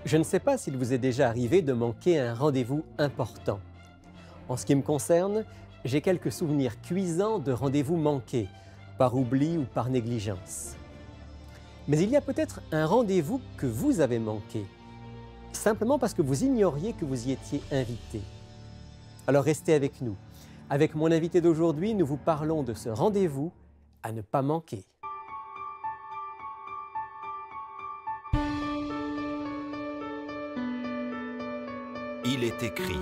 Je ne sais pas s'il vous est déjà arrivé de manquer un rendez-vous important. En ce qui me concerne, j'ai quelques souvenirs cuisants de rendez-vous manqués, par oubli ou par négligence. Mais il y a peut-être un rendez-vous que vous avez manqué, simplement parce que vous ignoriez que vous y étiez invité. Alors restez avec nous. Avec mon invité d'aujourd'hui, nous vous parlons de ce rendez-vous à ne pas manquer. Il est écrit,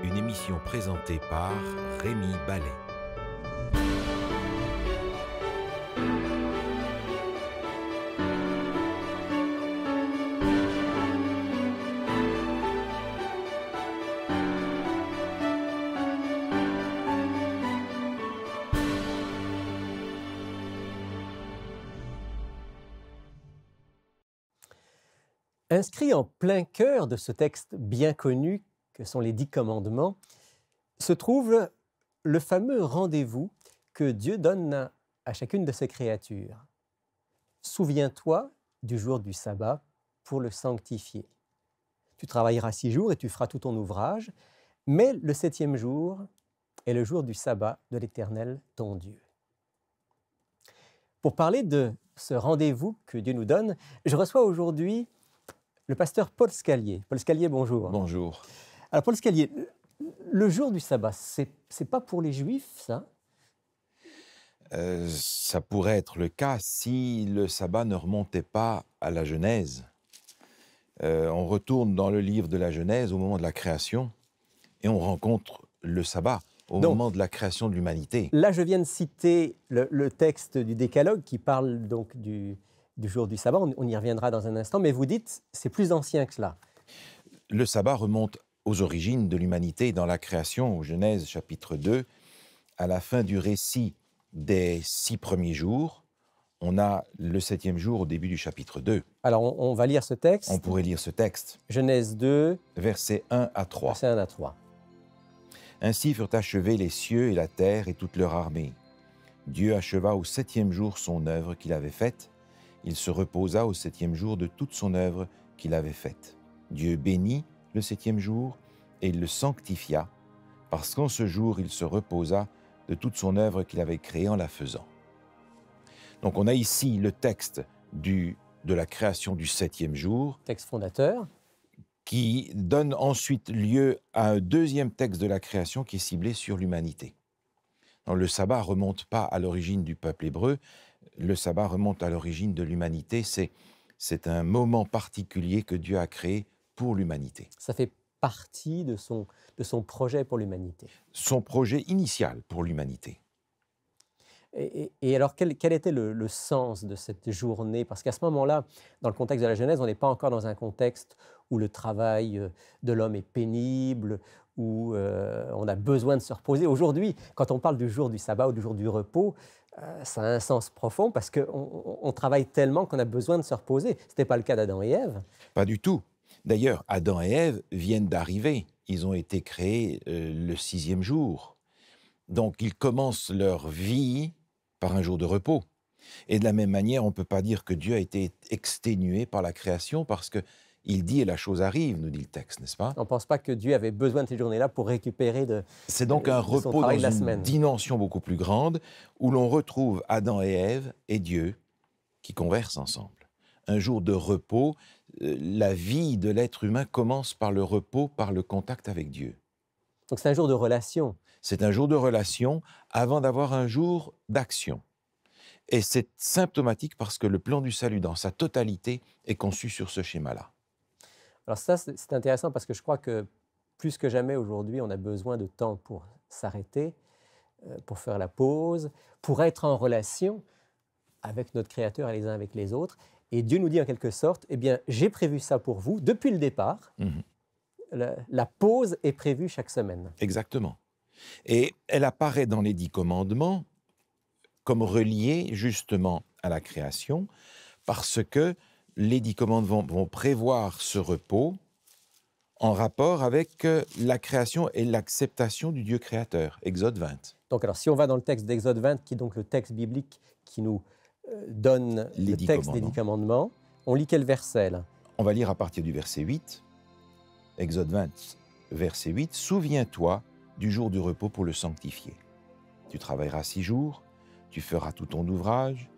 une émission présentée par Rémi Ballet. Inscrit en plein cœur de ce texte bien connu que sont les 10 commandements, se trouve le fameux rendez-vous que Dieu donne à chacune de ses créatures. Souviens-toi du jour du sabbat pour le sanctifier. Tu travailleras 6 jours et tu feras tout ton ouvrage, mais le 7e jour est le jour du sabbat de l'Éternel, ton Dieu. Pour parler de ce rendez-vous que Dieu nous donne, je reçois aujourd'hui le pasteur Paul Scalier. Paul Scalier, bonjour. Bonjour. Alors, Paul Scalier, le jour du sabbat, c'est pas pour les Juifs, ça? Ça pourrait être le cas si le sabbat ne remontait pas à la Genèse. On retourne dans le livre de la Genèse au moment de la création et on rencontre le sabbat au moment de la création de l'humanité. Là, je viens de citer le texte du Décalogue qui parle donc du jour du sabbat. On y reviendra dans un instant, mais vous dites c'est plus ancien que cela. Le sabbat remonte aux origines de l'humanité dans la création, au Genèse chapitre 2, à la fin du récit des 6 premiers jours. On a le 7e jour au début du chapitre 2. Alors, on va lire ce texte. On pourrait lire ce texte. Genèse 2, versets 1 à 3. Versets 1 à 3. Ainsi furent achevés les cieux et la terre et toute leur armée. Dieu acheva au 7e jour son œuvre qu'il avait faite. Il se reposa au 7e jour de toute son œuvre qu'il avait faite. Dieu bénit le 7e jour et il le sanctifia, parce qu'en ce jour il se reposa de toute son œuvre qu'il avait créée en la faisant. Donc on a ici le texte de la création du 7e jour. Texte fondateur. Qui donne ensuite lieu à un deuxième texte de la création qui est ciblé sur l'humanité. Le sabbat ne remonte pas à l'origine du peuple hébreu, le sabbat remonte à l'origine de l'humanité. C'est un moment particulier que Dieu a créé pour l'humanité. Ça fait partie de son projet pour l'humanité. Son projet initial pour l'humanité. Et alors, quel était le sens de cette journée? Parce qu'à ce moment-là, dans le contexte de la Genèse, on n'est pas encore dans un contexte où le travail de l'homme est pénible, où on a besoin de se reposer. Aujourd'hui, quand on parle du jour du sabbat ou du jour du repos, ça a un sens profond parce qu'on travaille tellement qu'on a besoin de se reposer. Ce n'était pas le cas d'Adam et Ève. Pas du tout. D'ailleurs, Adam et Ève viennent d'arriver. Ils ont été créés le 6e jour. Donc, ils commencent leur vie par un jour de repos. Et de la même manière, on ne peut pas dire que Dieu a été exténué par la création parce qu'il dit « et la chose arrive », nous dit le texte, n'est-ce pas? On ne pense pas que Dieu avait besoin de ces journées-là pour récupérer C'est donc un repos dans une dimension beaucoup plus grande où l'on retrouve Adam et Ève et Dieu qui conversent ensemble. Un jour de repos, la vie de l'être humain commence par le repos, par le contact avec Dieu. Donc c'est un jour de relation. C'est un jour de relation avant d'avoir un jour d'action. Et c'est symptomatique parce que le plan du salut dans sa totalité est conçu sur ce schéma-là. Alors ça, c'est intéressant parce que je crois que plus que jamais aujourd'hui, on a besoin de temps pour s'arrêter, pour faire la pause, pour être en relation avec notre Créateur et les uns avec les autres. Et Dieu nous dit en quelque sorte, eh bien, j'ai prévu ça pour vous depuis le départ. La pause est prévue chaque semaine. Exactement. Et elle apparaît dans les 10 commandements comme reliée justement à la création, parce que les 10 commandements vont prévoir ce repos en rapport avec la création et l'acceptation du Dieu créateur, Exode 20. Donc alors, si on va dans le texte d'Exode 20, qui est donc le texte biblique qui nous donne le texte des 10 commandements, on lit quel verset là? On va lire à partir du verset 8, Exode 20, verset 8, « Souviens-toi du jour du repos pour le sanctifier. Tu travailleras 6 jours, tu feras tout ton ouvrage,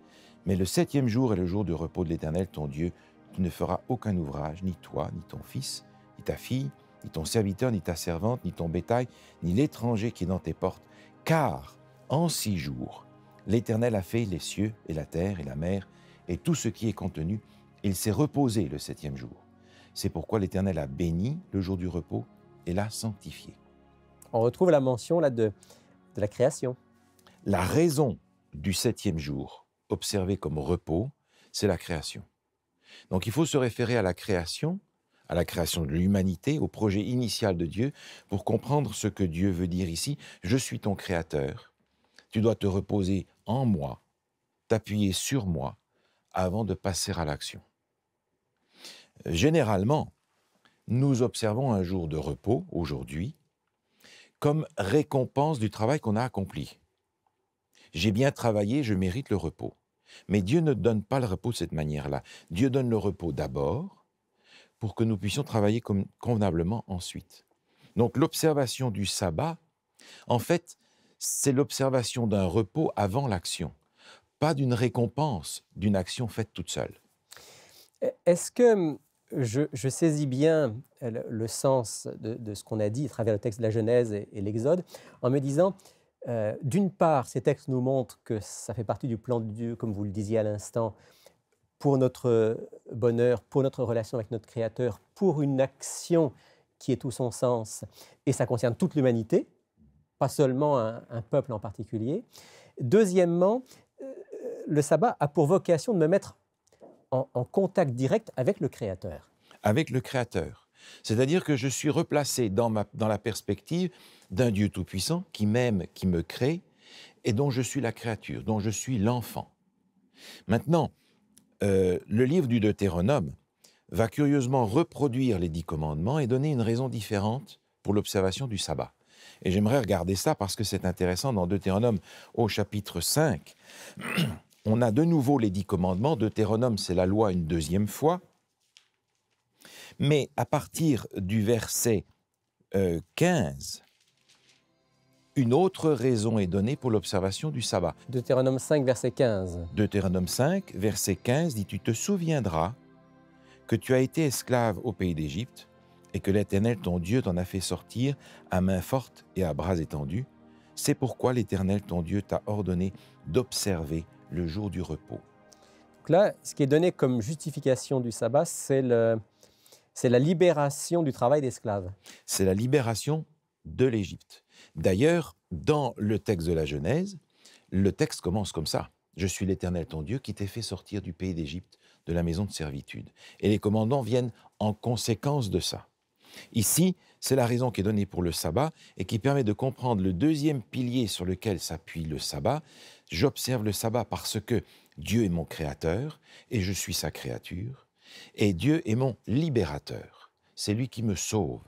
mais le 7e jour est le jour du repos de l'Éternel, ton Dieu. Tu ne feras aucun ouvrage, ni toi, ni ton fils, ni ta fille, ni ton serviteur, ni ta servante, ni ton bétail, ni l'étranger qui est dans tes portes. Car en 6 jours, l'Éternel a fait les cieux et la terre et la mer et tout ce qui est contenu. Il s'est reposé le 7e jour. C'est pourquoi l'Éternel a béni le jour du repos et l'a sanctifié. » On retrouve la mention là de la création. La raison du 7e jour, observé comme repos, c'est la création. Donc il faut se référer à la création de l'humanité, au projet initial de Dieu, pour comprendre ce que Dieu veut dire ici. Je suis ton créateur. Tu dois te reposer en moi, t'appuyer sur moi, avant de passer à l'action. Généralement, nous observons un jour de repos, aujourd'hui, comme récompense du travail qu'on a accompli. J'ai bien travaillé, je mérite le repos. Mais Dieu ne donne pas le repos de cette manière-là. Dieu donne le repos d'abord pour que nous puissions travailler convenablement ensuite. Donc l'observation du sabbat, en fait, c'est l'observation d'un repos avant l'action, pas d'une récompense d'une action faite toute seule. Est-ce que je saisis bien le sens de ce qu'on a dit à travers le texte de la Genèse et l'Exode, en me disant, d'une part, ces textes nous montrent que ça fait partie du plan de Dieu, comme vous le disiez à l'instant, pour notre bonheur, pour notre relation avec notre Créateur, pour une action qui est tout son sens, et ça concerne toute l'humanité, pas seulement un peuple en particulier. Deuxièmement, le sabbat a pour vocation de me mettre en contact direct avec le Créateur. Avec le Créateur. C'est-à-dire que je suis replacé dans la perspective d'un Dieu tout-puissant qui m'aime, qui me crée, et dont je suis la créature, dont je suis l'enfant. Maintenant, le livre du Deutéronome va curieusement reproduire les 10 commandements et donner une raison différente pour l'observation du sabbat. Et j'aimerais regarder ça parce que c'est intéressant. Dans Deutéronome, au chapitre 5, on a de nouveau les 10 commandements. Deutéronome, c'est la loi une deuxième fois. Mais à partir du verset 15, une autre raison est donnée pour l'observation du sabbat. Deutéronome 5, verset 15. Deutéronome 5, verset 15 dit « Tu te souviendras que tu as été esclave au pays d'Égypte et que l'Éternel, ton Dieu, t'en a fait sortir à main forte et à bras étendus. C'est pourquoi l'Éternel, ton Dieu, t'a ordonné d'observer le jour du repos. » Donc là, ce qui est donné comme justification du sabbat, c'est la libération du travail d'esclave. C'est la libération de l'Égypte. D'ailleurs, dans le texte de la Genèse, le texte commence comme ça. « Je suis l'Éternel, ton Dieu, qui t'ai fait sortir du pays d'Égypte, de la maison de servitude. » Et les commandements viennent en conséquence de ça. Ici, c'est la raison qui est donnée pour le sabbat et qui permet de comprendre le deuxième pilier sur lequel s'appuie le sabbat. J'observe le sabbat parce que Dieu est mon créateur et je suis sa créature. Et Dieu est mon libérateur. C'est lui qui me sauve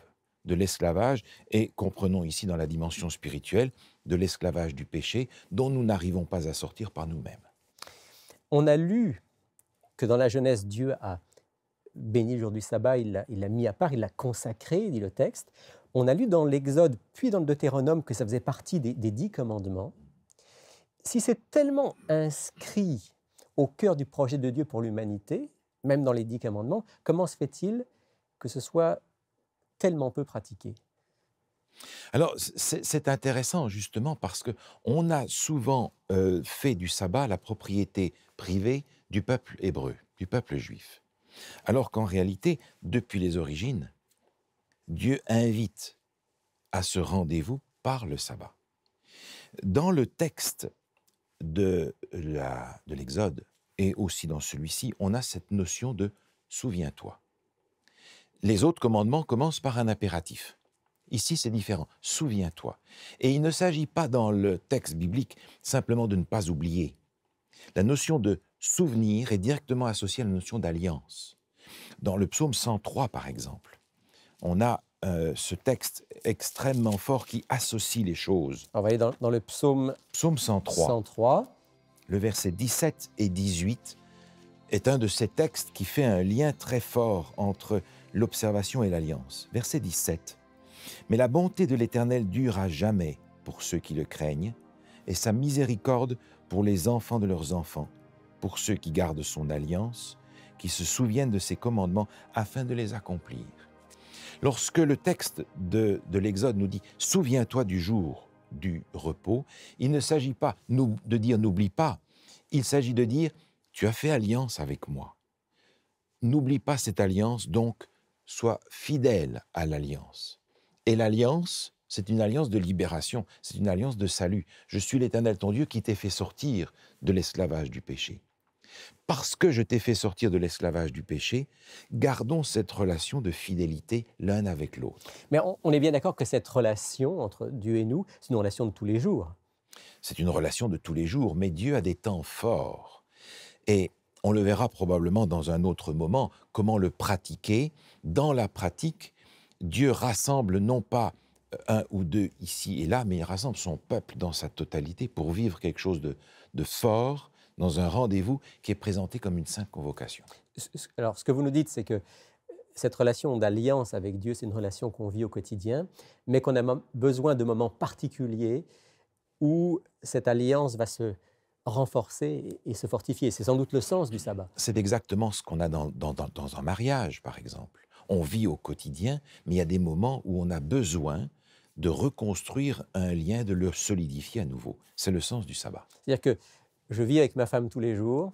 de l'esclavage et, comprenons ici dans la dimension spirituelle, de l'esclavage du péché dont nous n'arrivons pas à sortir par nous-mêmes. On a lu que dans la Genèse, Dieu a béni le jour du sabbat, il l'a mis à part, il l'a consacré, dit le texte. On a lu dans l'Exode, puis dans le Deutéronome, que ça faisait partie des 10 commandements. Si c'est tellement inscrit au cœur du projet de Dieu pour l'humanité, même dans les 10 commandements, comment se fait-il que ce soit tellement peu pratiqué? Alors, c'est intéressant justement parce qu'on a souvent fait du sabbat la propriété privée du peuple hébreu, du peuple juif. Alors qu'en réalité, depuis les origines, Dieu invite à ce rendez-vous par le sabbat. Dans le texte de l'Exode, et aussi dans celui-ci, on a cette notion de « souviens-toi ». Les autres commandements commencent par un impératif. Ici, c'est différent. « Souviens-toi ». Et il ne s'agit pas dans le texte biblique simplement de ne pas oublier. La notion de souvenir est directement associée à la notion d'alliance. Dans le psaume 103, par exemple, on a ce texte extrêmement fort qui associe les choses. On va aller dans le psaume 103. 103. Le verset 17 et 18 est un de ces textes qui fait un lien très fort entre l'observation et l'alliance. Verset 17. « Mais la bonté de l'Éternel dure à jamais pour ceux qui le craignent, et sa miséricorde pour les enfants de leurs enfants, pour ceux qui gardent son alliance, qui se souviennent de ses commandements afin de les accomplir. » Lorsque le texte de l'Exode nous dit « Souviens-toi du jour du repos », il ne s'agit pas de dire « N'oublie pas », il s'agit de dire « Tu as fait alliance avec moi. N'oublie pas cette alliance, donc sois fidèle à l'alliance. » Et l'alliance, c'est une alliance de libération, c'est une alliance de salut. Je suis l'Éternel ton Dieu qui t'ai fait sortir de l'esclavage du péché. Parce que je t'ai fait sortir de l'esclavage du péché, gardons cette relation de fidélité l'un avec l'autre. Mais on est bien d'accord que cette relation entre Dieu et nous, c'est une relation de tous les jours. C'est une relation de tous les jours, mais Dieu a des temps forts. Et on le verra probablement dans un autre moment, comment le pratiquer. Dans la pratique, Dieu rassemble non pas un ou deux ici et là, mais il rassemble son peuple dans sa totalité pour vivre quelque chose de fort, dans un rendez-vous qui est présenté comme une sainte convocation. Alors, ce que vous nous dites, c'est que cette relation d'alliance avec Dieu, c'est une relation qu'on vit au quotidien, mais qu'on a besoin de moments particuliers où cette alliance va se renforcer et se fortifier. C'est sans doute le sens du sabbat. C'est exactement ce qu'on a dans un mariage, par exemple. On vit au quotidien, mais il y a des moments où on a besoin de reconstruire un lien, de le solidifier à nouveau. C'est le sens du sabbat. C'est-à-dire que je vis avec ma femme tous les jours.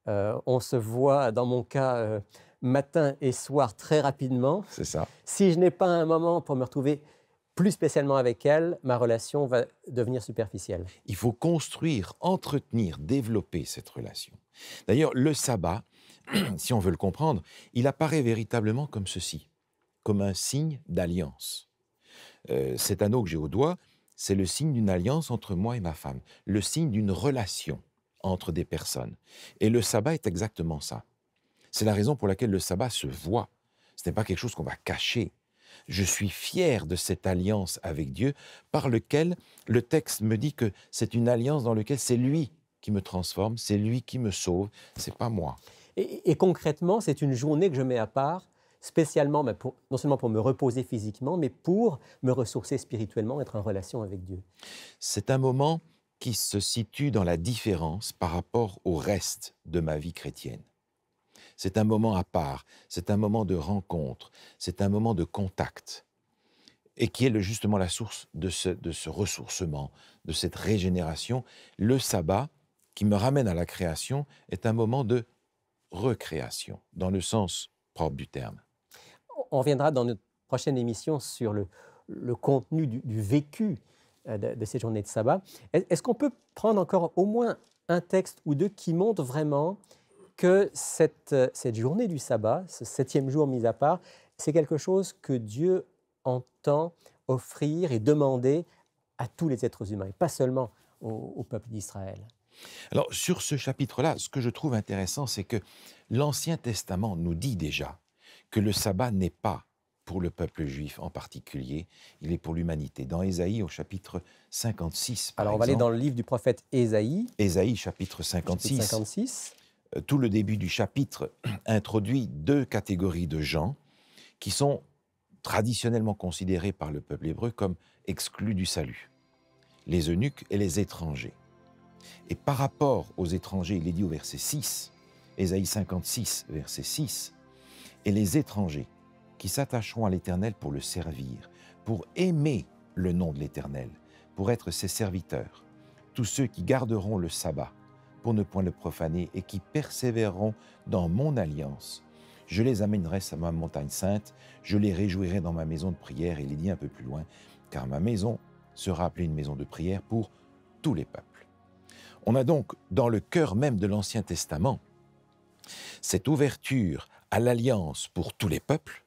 On se voit, dans mon cas, matin et soir très rapidement. C'est ça. Si je n'ai pas un moment pour me retrouver plus spécialement avec elle, ma relation va devenir superficielle. Il faut construire, entretenir, développer cette relation. D'ailleurs, le sabbat, si on veut le comprendre, il apparaît véritablement comme ceci, comme un signe d'alliance. Cet anneau que j'ai au doigt, c'est le signe d'une alliance entre moi et ma femme, le signe d'une relation entre des personnes. Et le sabbat est exactement ça. C'est la raison pour laquelle le sabbat se voit. Ce n'est pas quelque chose qu'on va cacher. Je suis fier de cette alliance avec Dieu par lequel le texte me dit que c'est une alliance dans laquelle c'est lui qui me transforme, c'est lui qui me sauve, c'est pas moi. Et concrètement, c'est une journée que je mets à part spécialement, non seulement pour me reposer physiquement, mais pour me ressourcer spirituellement, être en relation avec Dieu. C'est un moment qui se situe dans la différence par rapport au reste de ma vie chrétienne. C'est un moment à part, c'est un moment de rencontre, c'est un moment de contact, et qui est justement la source de ce ressourcement, de cette régénération. Le sabbat, qui me ramène à la création, est un moment de recréation, dans le sens propre du terme. On reviendra dans notre prochaine émission sur le contenu du vécu de ces journées de sabbat. Est-ce qu'on peut prendre encore au moins un texte ou deux qui montre vraiment que cette journée du sabbat, ce 7e jour mis à part, c'est quelque chose que Dieu entend offrir et demander à tous les êtres humains, et pas seulement au peuple d'Israël? Alors, sur ce chapitre-là, ce que je trouve intéressant, c'est que l'Ancien Testament nous dit déjà que le sabbat n'est pas pour le peuple juif en particulier, il est pour l'humanité. Dans Ésaïe, au chapitre 56, par exemple. Alors, on va aller dans le livre du prophète Ésaïe. Ésaïe, chapitre 56. Chapitre 56. Tout le début du chapitre introduit deux catégories de gens qui sont traditionnellement considérés par le peuple hébreu comme exclus du salut. Les eunuques et les étrangers. Et par rapport aux étrangers, il est dit au verset 6, Ésaïe 56, verset 6, « Et les étrangers qui s'attacheront à l'Éternel pour le servir, pour aimer le nom de l'Éternel, pour être ses serviteurs, tous ceux qui garderont le sabbat, pour ne point le profaner, et qui persévéreront dans mon alliance. Je les amènerai à ma montagne sainte, je les réjouirai dans ma maison de prière. » Et il est dit un peu plus loin, « Car ma maison sera appelée une maison de prière pour tous les peuples. » On a donc, dans le cœur même de l'Ancien Testament, cette ouverture à l'alliance pour tous les peuples,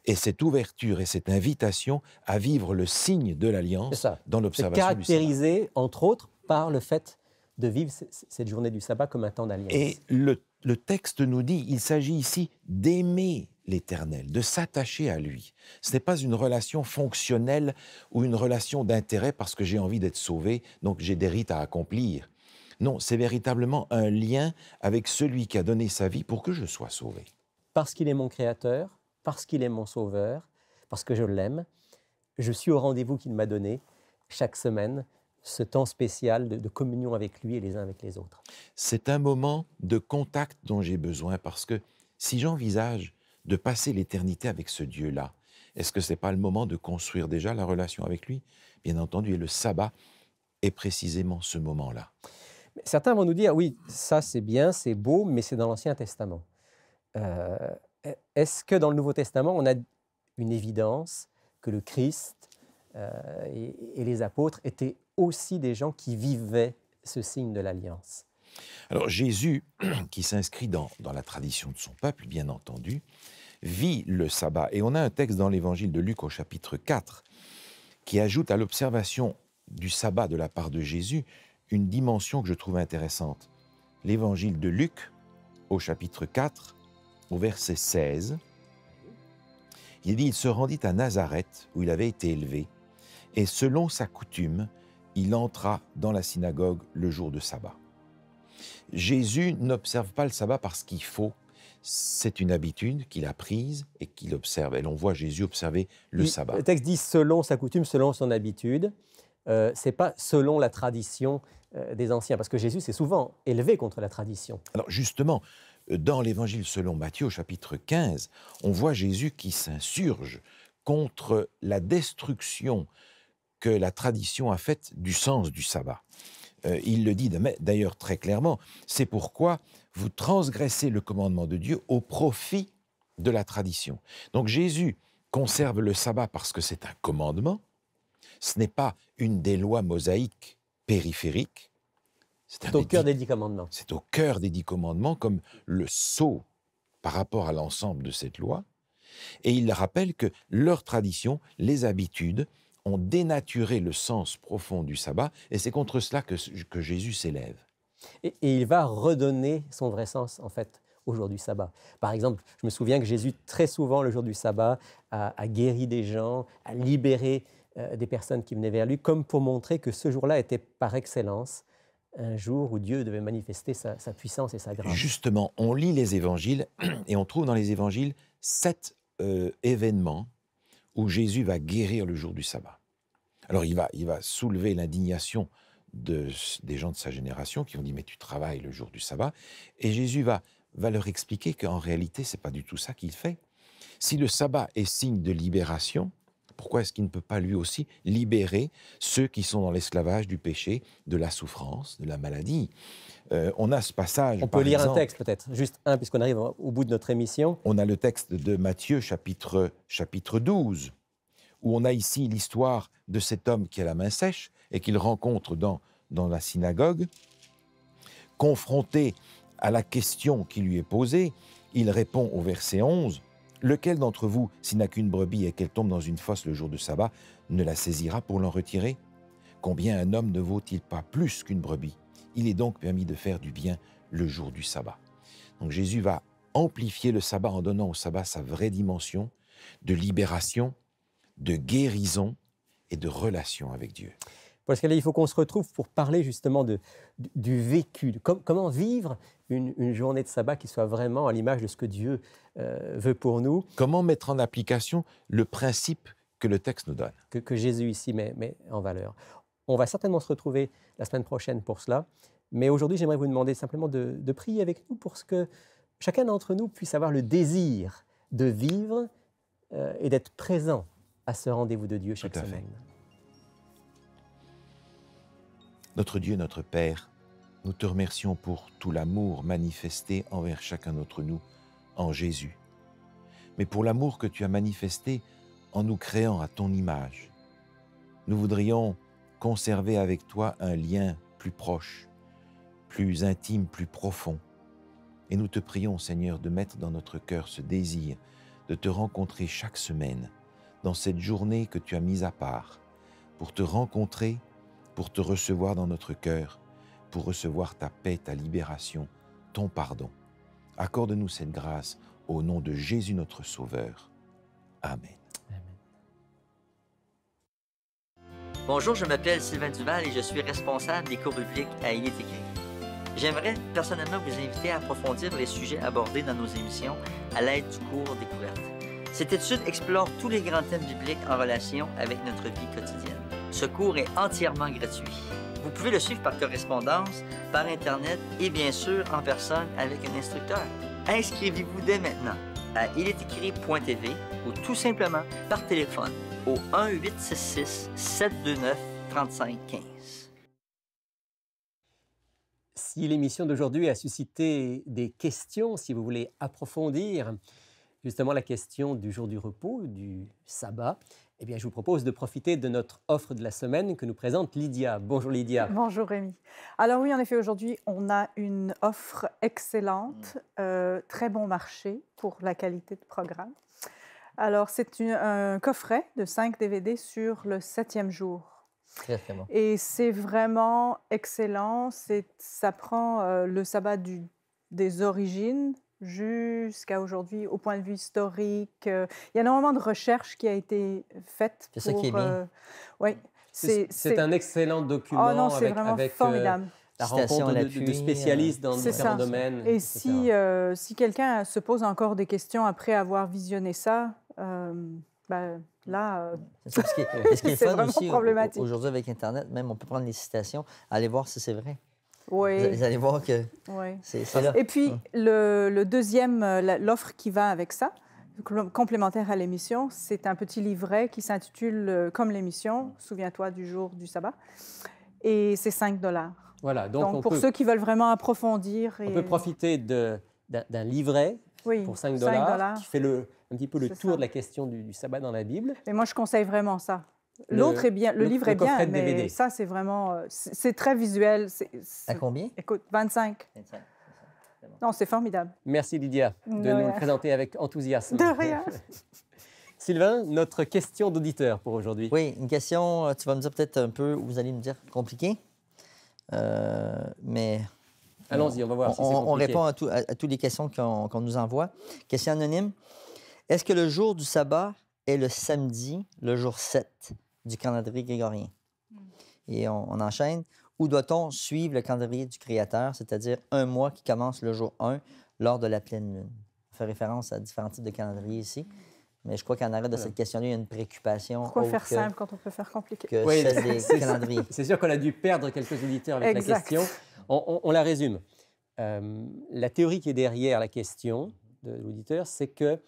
et cette ouverture et cette invitation à vivre le signe de l'alliance dans l'observation du sabbat. C'est caractérisé, entre autres, par le fait de vivre cette journée du sabbat comme un temps d'alliance. Et le texte nous dit, il s'agit ici d'aimer l'Éternel, de s'attacher à lui. Ce n'est pas une relation fonctionnelle ou une relation d'intérêt parce que j'ai envie d'être sauvé, donc j'ai des rites à accomplir. Non, c'est véritablement un lien avec celui qui a donné sa vie pour que je sois sauvé. Parce qu'il est mon Créateur, parce qu'il est mon Sauveur, parce que je l'aime, je suis au rendez-vous qu'il m'a donné chaque semaine, ce temps spécial de communion avec lui et les uns avec les autres. C'est un moment de contact dont j'ai besoin parce que si j'envisage de passer l'éternité avec ce Dieu-là, est-ce que ce n'est pas le moment de construire déjà la relation avec lui? Bien entendu, et le sabbat est précisément ce moment-là. Certains vont nous dire, oui, ça c'est bien, c'est beau, mais c'est dans l'Ancien Testament. Est-ce que dans le Nouveau Testament, on a une évidence que le Christ et les apôtres étaient aussi des gens qui vivaient ce signe de l'Alliance? Alors Jésus, qui s'inscrit dans la tradition de son peuple, bien entendu, vit le sabbat. Et on a un texte dans l'évangile de Luc au chapitre 4 qui ajoute à l'observation du sabbat de la part de Jésus une dimension que je trouve intéressante. L'évangile de Luc au chapitre 4, au verset 16, il dit « Il se rendit à Nazareth, où il avait été élevé, et selon sa coutume, il entra dans la synagogue le jour de sabbat. » Jésus n'observe pas le sabbat parce qu'il faut. C'est une habitude qu'il a prise et qu'il observe. Et l'on voit Jésus observer le sabbat. Le texte dit selon sa coutume, selon son habitude. Ce n'est pas selon la tradition des anciens, parce que Jésus s'est souvent élevé contre la tradition. Alors justement, dans l'évangile selon Matthieu, au chapitre 15, on voit Jésus qui s'insurge contre la destruction que la tradition a faite du sens du sabbat. Il le dit d'ailleurs très clairement, c'est pourquoi vous transgressez le commandement de Dieu au profit de la tradition. Donc Jésus conserve le sabbat parce que c'est un commandement, ce n'est pas une des lois mosaïques périphériques. C'est au cœur des 10 commandements. C'est au cœur des 10 commandements, comme le sceau par rapport à l'ensemble de cette loi. Et il rappelle que leur tradition, les habitudes, ont dénaturé le sens profond du sabbat, et c'est contre cela que Jésus s'élève. Et il va redonner son vrai sens, en fait, au jour du sabbat. Par exemple, je me souviens que Jésus, très souvent, le jour du sabbat, a guéri des gens, a libéré des personnes qui venaient vers lui, comme pour montrer que ce jour-là était par excellence un jour où Dieu devait manifester sa puissance et sa grâce. Justement, on lit les évangiles, et on trouve dans les évangiles 7 événements où Jésus va guérir le jour du sabbat. Alors il va soulever l'indignation des gens de sa génération qui ont dit « mais tu travailles le jour du sabbat ». Et Jésus va leur expliquer qu'en réalité, ce n'est pas du tout ça qu'il fait. Si le sabbat est signe de libération, pourquoi est-ce qu'il ne peut pas lui aussi libérer ceux qui sont dans l'esclavage du péché, de la souffrance, de la maladie? On a ce passage. On peut lire un texte peut-être, juste un, puisqu'on arrive au bout de notre émission. On a le texte de Matthieu, chapitre 12, où on a ici l'histoire de cet homme qui a la main sèche et qu'il rencontre dans la synagogue. Confronté à la question qui lui est posée, il répond au verset 11, « Lequel d'entre vous, s'il n'a qu'une brebis et qu'elle tombe dans une fosse le jour de sabbat, ne la saisira pour l'en retirer? Combien un homme ne vaut-il pas plus qu'une brebis? Il est donc permis de faire du bien le jour du sabbat. » Donc Jésus va amplifier le sabbat en donnant au sabbat sa vraie dimension de libération, de guérison et de relation avec Dieu. Parce qu'il faut qu'on se retrouve pour parler justement du vécu, comment vivre une journée de sabbat qui soit vraiment à l'image de ce que Dieu veut pour nous. Comment mettre en application le principe que le texte nous donne. Que Jésus ici met en valeur. On va certainement se retrouver la semaine prochaine pour cela, mais aujourd'hui j'aimerais vous demander simplement de prier avec nous pour que chacun d'entre nous puisse avoir le désir de vivre et d'être présent à ce rendez-vous de Dieu chaque semaine. Notre Dieu, notre Père, nous te remercions pour tout l'amour manifesté envers chacun d'entre nous en Jésus, mais pour l'amour que tu as manifesté en nous créant à ton image. Nous voudrions conserver avec toi un lien plus proche, plus intime, plus profond. Et nous te prions, Seigneur, de mettre dans notre cœur ce désir de te rencontrer chaque semaine, dans cette journée que tu as mise à part, pour te rencontrer, pour te recevoir dans notre cœur, pour recevoir ta paix, ta libération, ton pardon. Accorde-nous cette grâce au nom de Jésus notre Sauveur. Amen. Bonjour, je m'appelle Sylvain Duval et je suis responsable des cours bibliques à Il est écrit. J'aimerais personnellement vous inviter à approfondir les sujets abordés dans nos émissions à l'aide du cours Découverte. Cette étude explore tous les grands thèmes bibliques en relation avec notre vie quotidienne. Ce cours est entièrement gratuit. Vous pouvez le suivre par correspondance, par Internet et bien sûr en personne avec un instructeur. Inscrivez-vous dès maintenant à ilestécrit.tv ou tout simplement par téléphone au 1-866-729-3515. Si l'émission d'aujourd'hui a suscité des questions, si vous voulez approfondir justement la question du jour du repos, du sabbat, eh bien, je vous propose de profiter de notre offre de la semaine que nous présente Lydia. Bonjour Lydia. Bonjour Rémi. Alors oui, en effet, aujourd'hui, on a une offre excellente, très bon marché pour la qualité de programme. Alors, c'est un coffret de 5 DVD sur le 7e jour. Très, très bon. Et c'est vraiment excellent. Ça prend le sabbat des origines jusqu'à aujourd'hui, au point de vue historique. Il y a énormément de recherche qui a été faite. C'est ça qui est bien. Oui. C'est un excellent document. Oh non, c'est vraiment formidable. La rencontre de spécialistes dans différents domaines. Et si quelqu'un se pose encore des questions après avoir visionné ça, là, c'est vraiment problématique. Aujourd'hui, avec Internet, même, on peut prendre les citations, aller voir si c'est vrai. Oui. Vous allez voir que c'est là. Et puis, le deuxième, l'offre qui va avec ça, complémentaire à l'émission, c'est un petit livret qui s'intitule « Comme l'émission, souviens-toi du jour du sabbat ». Et c'est 5 $. Voilà, donc pour ceux qui veulent vraiment approfondir. On peut profiter d'un livret pour 5 $ qui fait un petit peu le tour de la question du sabbat dans la Bible. Mais moi, je conseille vraiment ça. L'autre est bien, le livre est bien, mais DVD. Ça, c'est vraiment... C'est très visuel. À combien? Écoute, 25. Non, c'est formidable. Merci Lydia de nous le présenter avec enthousiasme. De rien. Sylvain, notre question d'auditeur pour aujourd'hui. Oui, une question, tu vas me dire peut-être un peu, vous allez me dire compliquée, mais... Allons-y, on va voir si c'est compliqué. On répond à toutes les questions qu'on nous envoie. Question anonyme. Est-ce que le jour du sabbat est le samedi, le jour 7 du calendrier grégorien? Et on enchaîne. Ou doit-on suivre le calendrier du Créateur, c'est-à-dire un mois qui commence le jour 1 lors de la pleine lune? On fait référence à différents types de calendriers ici. Mais je crois qu'en arrêt de cette question-là, il y a une préoccupation. Pourquoi faire simple quand on peut faire compliqué? Que celle des calendriers. C'est sûr qu'on a dû perdre quelques auditeurs avec la question. On la résume. La théorie qui est derrière la question de l'auditeur, c'est que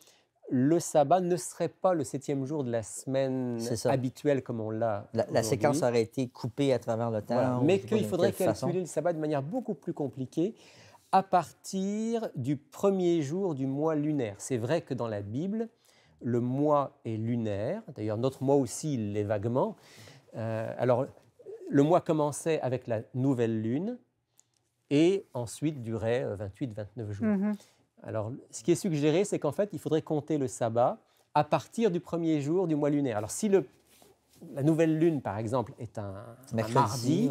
le sabbat ne serait pas le 7e jour de la semaine habituelle comme on l'a La séquence aurait été coupée à travers le temps. Voilà. Mais qu'il faudrait calculer le sabbat de manière beaucoup plus compliquée à partir du premier jour du mois lunaire. C'est vrai que dans la Bible, le mois est lunaire. D'ailleurs, notre mois aussi, il l'est vaguement. Alors, le mois commençait avec la nouvelle lune et ensuite durait 28-29 jours. Alors, ce qui est suggéré, c'est qu'en fait, il faudrait compter le sabbat à partir du premier jour du mois lunaire. Alors, si la nouvelle lune, par exemple, est un mardi,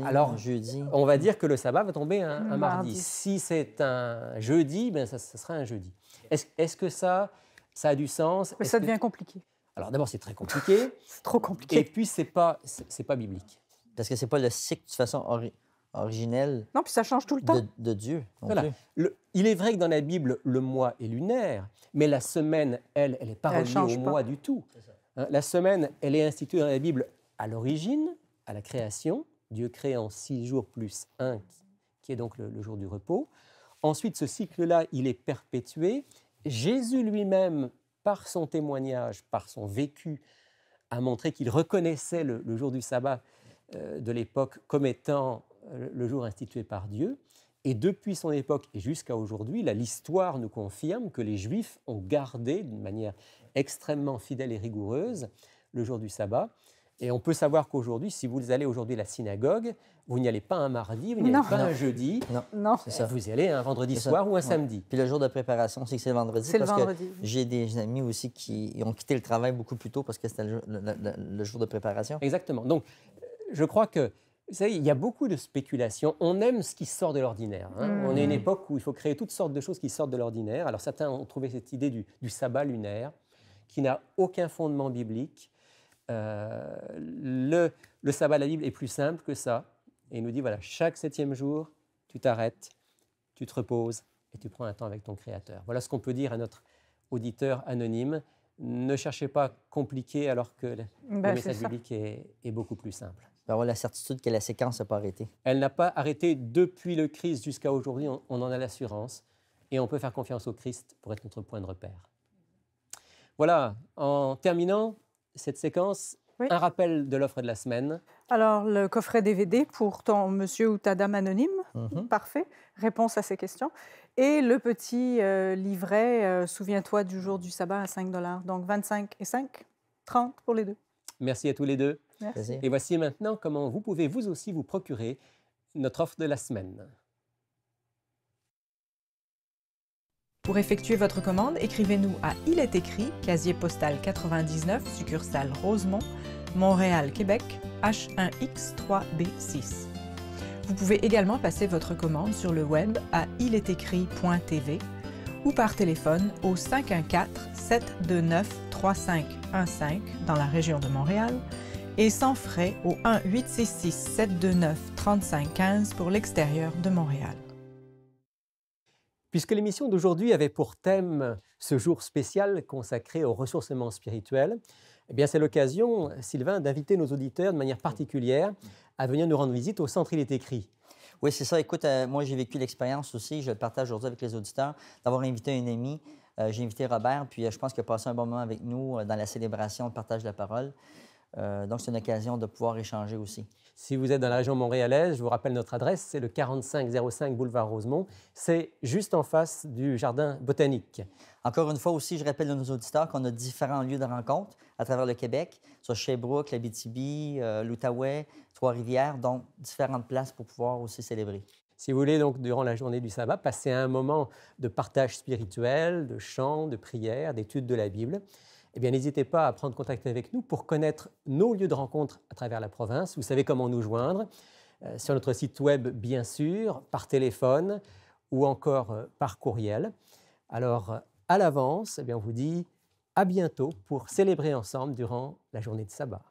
alors jeudi, on va dire que le sabbat va tomber un mardi. Si c'est un jeudi, ben ça sera un jeudi. Est-ce que ça a du sens? Mais ça devient compliqué. Alors, d'abord, c'est très compliqué. C'est trop compliqué. Et puis, c'est pas biblique. Parce que c'est pas le cycle de façon originelle. Non, puis ça change tout le temps. De Dieu. Voilà. Il est vrai que dans la Bible, le mois est lunaire, mais la semaine, elle n'est pas reliée au mois du tout. La semaine, elle est instituée dans la Bible à l'origine, à la création. Dieu crée en 6 jours plus 1, qui est donc le jour du repos. Ensuite, ce cycle-là, il est perpétué. Jésus lui-même, par son témoignage, par son vécu, a montré qu'il reconnaissait le jour du sabbat de l'époque comme étant le jour institué par Dieu. Et depuis son époque et jusqu'à aujourd'hui, l'histoire nous confirme que les Juifs ont gardé d'une manière extrêmement fidèle et rigoureuse le jour du sabbat. Et on peut savoir qu'aujourd'hui, si vous allez aujourd'hui à la synagogue, vous n'y allez pas un mardi, vous n'y allez pas un jeudi. Non. C'est ça. Vous y allez un vendredi soir ou un samedi. Puis le jour de préparation, c'est que c'est le vendredi. C'est le vendredi. J'ai des amis aussi qui ont quitté le travail beaucoup plus tôt parce que c'était le jour de préparation. Exactement. Donc, je crois que, vous savez, il y a beaucoup de spéculations. On aime ce qui sort de l'ordinaire. On est une époque où il faut créer toutes sortes de choses qui sortent de l'ordinaire. Alors, certains ont trouvé cette idée du sabbat lunaire qui n'a aucun fondement biblique. Le sabbat de la Bible est plus simple que ça. Et il nous dit, voilà, chaque 7e jour, tu t'arrêtes, tu te reposes et tu prends un temps avec ton Créateur. Voilà ce qu'on peut dire à notre auditeur anonyme. Ne cherchez pas compliqué alors que le message biblique est beaucoup plus simple. Avoir la certitude que la séquence n'a pas arrêté. Elle n'a pas arrêté depuis le Christ jusqu'à aujourd'hui. On en a l'assurance et on peut faire confiance au Christ pour être notre point de repère. Voilà, en terminant cette séquence, un rappel de l'offre de la semaine. Alors, le coffret DVD pour ton monsieur ou ta dame anonyme, parfait, réponse à ces questions. Et le petit livret, souviens-toi du jour du sabbat à 5 $. Donc, 25 et 5, 30 pour les deux. Merci à tous les deux. Merci. Et voici maintenant comment vous pouvez vous aussi vous procurer notre offre de la semaine. Pour effectuer votre commande, écrivez-nous à Il est écrit, casier postal 99, succursale Rosemont, Montréal, Québec, H1X3B6. Vous pouvez également passer votre commande sur le web à ilestécrit.tv ou par téléphone au 514-729-3515 dans la région de Montréal et sans frais au 1-866-729-3515 pour l'extérieur de Montréal. Puisque l'émission d'aujourd'hui avait pour thème ce jour spécial consacré au ressourcement spirituel, eh bien c'est l'occasion, Sylvain, d'inviter nos auditeurs de manière particulière à venir nous rendre visite au Centre Il est écrit. Oui, c'est ça. Écoute, moi, j'ai vécu l'expérience aussi, je le partage aujourd'hui avec les auditeurs, d'avoir invité un ami. J'ai invité Robert, puis je pense qu'il a passé un bon moment avec nous dans la célébration, le partage de la parole. Donc, c'est une occasion de pouvoir échanger aussi. Si vous êtes dans la région montréalaise, je vous rappelle notre adresse, c'est le 4505 boulevard Rosemont. C'est juste en face du jardin botanique. Encore une fois aussi, je rappelle à nos auditeurs qu'on a différents lieux de rencontre à travers le Québec, sur Sherbrooke, l'Abitibi, l'Outaouais, Trois-Rivières, donc différentes places pour pouvoir aussi célébrer. Si vous voulez, donc, durant la journée du sabbat, passer un moment de partage spirituel, de chant, de prière, d'étude de la Bible, eh bien, n'hésitez pas à prendre contact avec nous pour connaître nos lieux de rencontre à travers la province. Vous savez comment nous joindre, sur notre site web, bien sûr, par téléphone ou encore par courriel. Alors, à l'avance, eh bien, on vous dit à bientôt pour célébrer ensemble durant la journée de sabbat.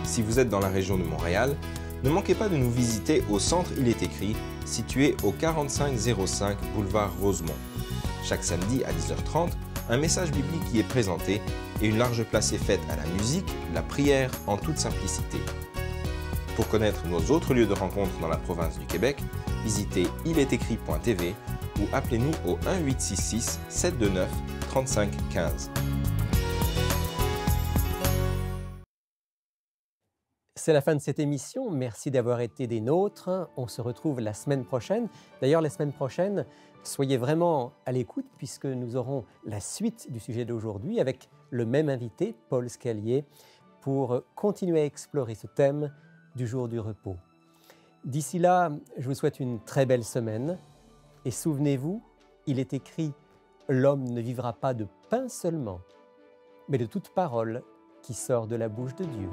Si vous êtes dans la région de Montréal, ne manquez pas de nous visiter au Centre Il est écrit, situé au 4505 boulevard Rosemont. Chaque samedi à 10h30, un message biblique y est présenté et une large place est faite à la musique, la prière en toute simplicité. Pour connaître nos autres lieux de rencontre dans la province du Québec, visitez ilestécrit.tv ou appelez-nous au 1-866-729-3515. C'est la fin de cette émission. Merci d'avoir été des nôtres. On se retrouve la semaine prochaine. D'ailleurs, la semaine prochaine, soyez vraiment à l'écoute puisque nous aurons la suite du sujet d'aujourd'hui avec le même invité, Paul Scalier, pour continuer à explorer ce thème du jour du repos. D'ici là, je vous souhaite une très belle semaine et souvenez-vous, il est écrit « L'homme ne vivra pas de pain seulement, mais de toute parole qui sort de la bouche de Dieu ».